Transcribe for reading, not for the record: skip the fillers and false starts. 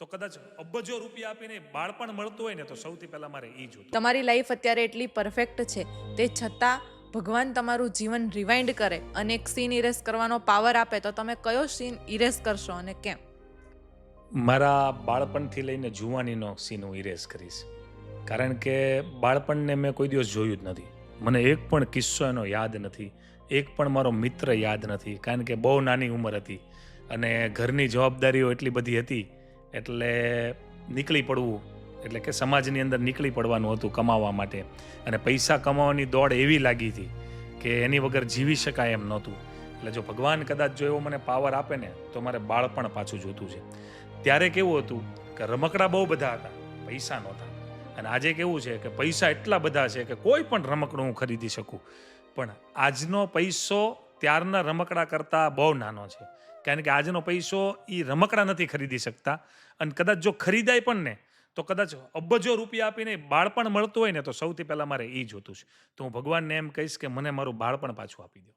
તો કદાચ અબજો રૂપિયા આપીને બાળપણ મળતું હોય ને તો સૌથી પહેલાં મારે એ જોતું. તમારી લાઈફ અત્યારે એટલી પરફેક્ટ છે, તે છતાં ભગવાન તમારું જીવન રિવાઇન્ડ કરે અને એક સીન ઇરેઝ કરવાનો પાવર આપે, તો તમે કયો સીન ઇરેઝ કરશો અને કેમ? મારા બાળપણથી લઈને જુવાનીનો સીન હું ઇરેઝ કરીશ. કારણ કે બાળપણને મેં કોઈ દિવસ જોયું જ નથી. મને એક પણ કિસ્સો એનો યાદ નથી, એક પણ મારો મિત્ર યાદ નથી. કારણ કે બહુ નાની ઉંમર હતી અને ઘરની જવાબદારીઓ એટલી બધી હતી, એટલે નીકળી પડવું, એટલે કે સમાજની અંદર નીકળી પડવાનું હતું કમાવા માટે. અને પૈસા કમાવાની દોડ એવી લાગી હતી કે એની વગર જીવી શકાય એમ નહોતું. એટલે જો ભગવાન કદાચ જો એવો મને પાવર આપે ને તો મારે બાળપણ પાછું જોતું છે. ત્યારે કેવું હતું કે રમકડા બહુ બધા હતા, પૈસા નહોતા. અને આજે કેવું છે કે પૈસા એટલા બધા છે કે કોઈ પણ રમકડું હું ખરીદી શકું. પણ આજનો પૈસો ત્યારના રમકડા કરતાં બહુ નાનો છે. કારણ કે આજનો પૈસો એ રમકડા નથી ખરીદી શકતા. અને કદાચ જો ખરીદાય પણ ને તો કદાચ અબજો રૂપિયા આપીને બાળપણ મળતું હોય ને તો સૌથી પહેલાં મારે એ જોતું છે. તો હું ભગવાનને એમ કહીશ કે મને મારું બાળપણ પાછું આપી દો.